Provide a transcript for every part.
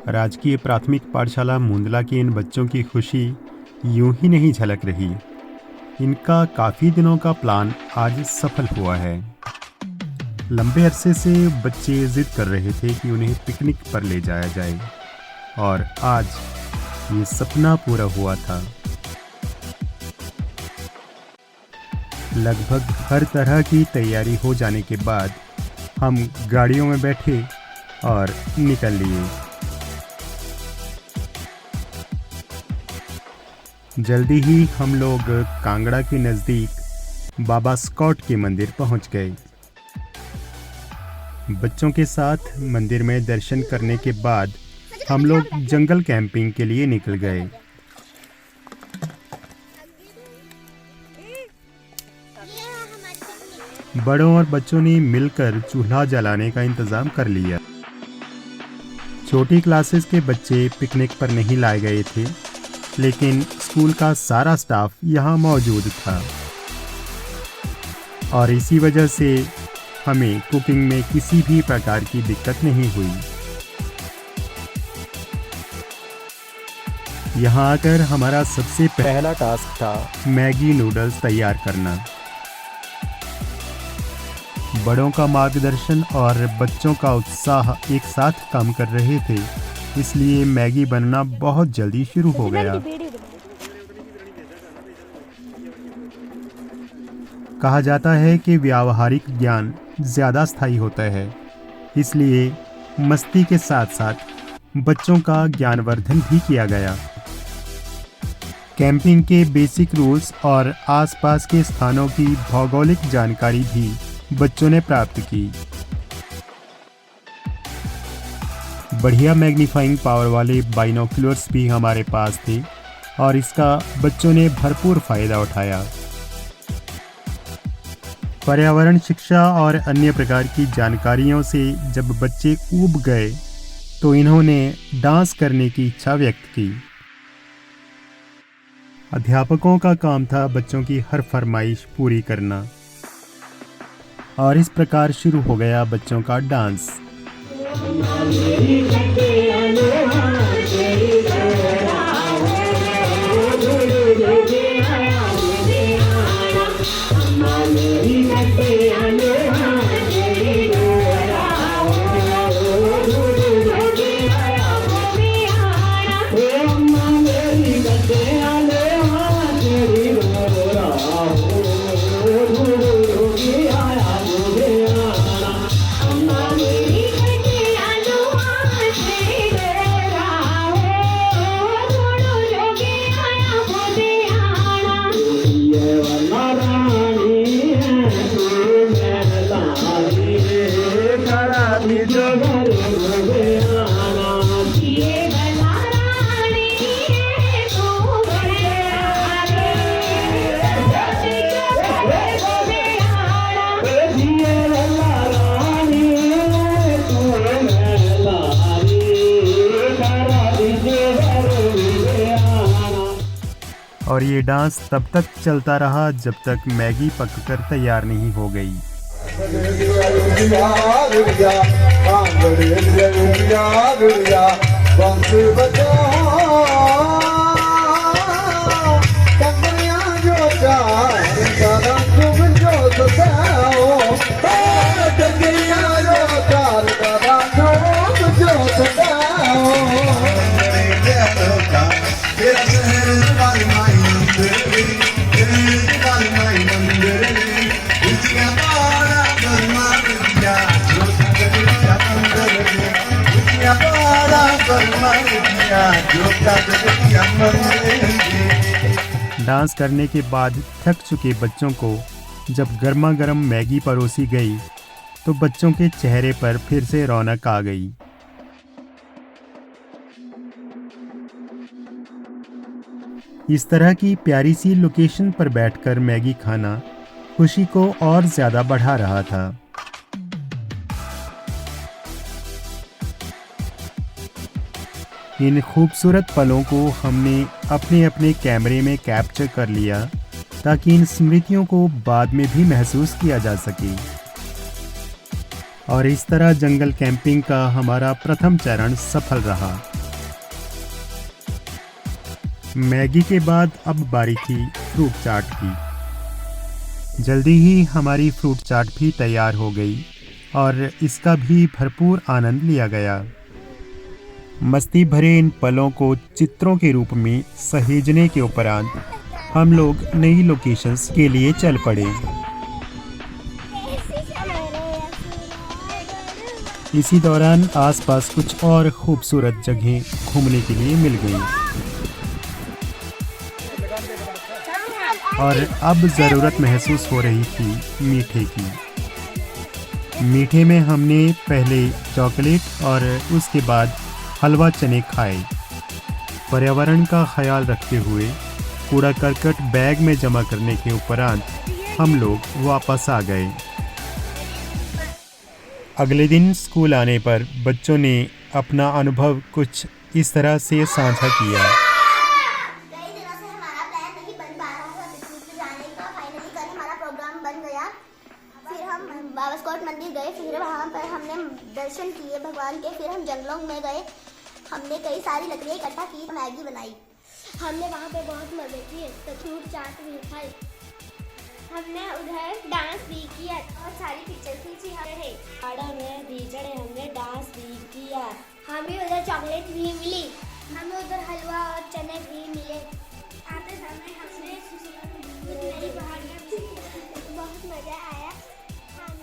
राजकीय प्राथमिक पाठशाला मुंदला के इन बच्चों की खुशी यूं ही नहीं झलक रही। इनका काफ़ी दिनों का प्लान आज सफल हुआ है। लंबे अरसे से बच्चे जिद कर रहे थे कि उन्हें पिकनिक पर ले जाया जाए और आज ये सपना पूरा हुआ था। लगभग हर तरह की तैयारी हो जाने के बाद हम गाड़ियों में बैठे और निकल लिए। जल्दी ही हम लोग कांगड़ा के नज़दीक बाबा स्कॉट के मंदिर पहुंच गए। बच्चों के साथ मंदिर में दर्शन करने के बाद हम लोग जंगल कैंपिंग के लिए निकल गए। बड़ों और बच्चों ने मिलकर चूल्हा जलाने का इंतज़ाम कर लिया। छोटी क्लासेस के बच्चे पिकनिक पर नहीं लाए गए थे, लेकिन स्कूल का सारा स्टाफ यहाँ मौजूद था और इसी वजह से हमें कुकिंग में किसी भी प्रकार की दिक्कत नहीं हुई। यहाँ आकर हमारा सबसे पहला टास्क था मैगी नूडल्स तैयार करना। बड़ों का मार्गदर्शन और बच्चों का उत्साह एक साथ काम कर रहे थे, इसलिए मैगी बनना बहुत जल्दी शुरू हो गया। कहा जाता है कि व्यावहारिक ज्ञान ज़्यादा स्थायी होता है, इसलिए मस्ती के साथ साथ बच्चों का ज्ञानवर्धन भी किया गया। कैंपिंग के बेसिक रूल्स और आसपास के स्थानों की भौगोलिक जानकारी भी बच्चों ने प्राप्त की। बढ़िया मैग्नीफाइंग पावर वाले बाइनोकुलर्स भी हमारे पास थे और इसका बच्चों ने भरपूर फ़ायदा उठाया। पर्यावरण शिक्षा और अन्य प्रकार की जानकारियों से जब बच्चे ऊब गए तो इन्होंने डांस करने की इच्छा व्यक्त की। अध्यापकों का काम था बच्चों की हर फरमाइश पूरी करना और इस प्रकार शुरू हो गया बच्चों का डांस। और ये डांस तब तक चलता रहा जब तक मैगी पककर तैयार नहीं हो गई। डांस करने के बाद थक चुके बच्चों को जब गर्मा गर्म मैगी परोसी गई तो बच्चों के चेहरे पर फिर से रौनक आ गई। इस तरह की प्यारी सी लोकेशन पर बैठकर मैगी खाना खुशी को और ज़्यादा बढ़ा रहा था। इन खूबसूरत पलों को हमने अपने अपने कैमरे में कैप्चर कर लिया ताकि इन स्मृतियों को बाद में भी महसूस किया जा सके। और इस तरह जंगल कैंपिंग का हमारा प्रथम चरण सफल रहा। मैगी के बाद अब बारी थी फ्रूट चाट की। जल्दी ही हमारी फ्रूट चाट भी तैयार हो गई और इसका भी भरपूर आनंद लिया गया। मस्ती भरे इन पलों को चित्रों के रूप में सहेजने के उपरांत हम लोग नई लोकेशंस के लिए चल पड़े। इसी दौरान आसपास कुछ और खूबसूरत जगहें घूमने के लिए मिल गईं और अब ज़रूरत महसूस हो रही थी मीठे की। मीठे में हमने पहले चॉकलेट और उसके बाद हलवा चने खाए। पर्यावरण का ख्याल रखते हुए कूड़ा करकट बैग में जमा करने के उपरांत हम लोग वापस आ गए। अगले दिन स्कूल आने पर बच्चों ने अपना अनुभव कुछ इस तरह से साझा किया। कई दिनों से हमारा प्लान नहीं बन पा रहा था पिकनिक पे जाने का। फाइनली कल हमारा प्रोग्राम बन गया। फिर हम बाबा मंदिर गए, फिर वहाँ पर हमने दर्शन किए भगवान के। फिर हम जंगलों में गए, हमने कई सारी लकड़ियाँ इकट्ठा की, मैगी बनाई। हमने वहाँ पे बहुत मजे किए, तो फ्रूट चाट भी खाई। हमने उधर डांस भी किया और सारी पिक्चर खींची। गार्डन में भी चढ़े, हमने डांस भी किया। हमें उधर चॉकलेट भी मिली, हमें उधर हलवा और चने भी मिले। आते समय हमने नई पहाड़ियाँ, बहुत मज़ा आया।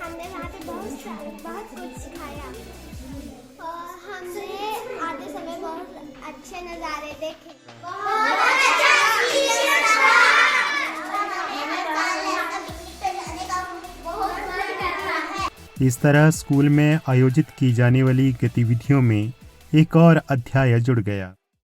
हमने वहाँ पे बहुत कुछ सिखाया और हमने आते समय बहुत अच्छे नज़ारे देखे। इस तरह स्कूल में आयोजित की जाने वाली गतिविधियों में एक और अध्याय जुड़ गया।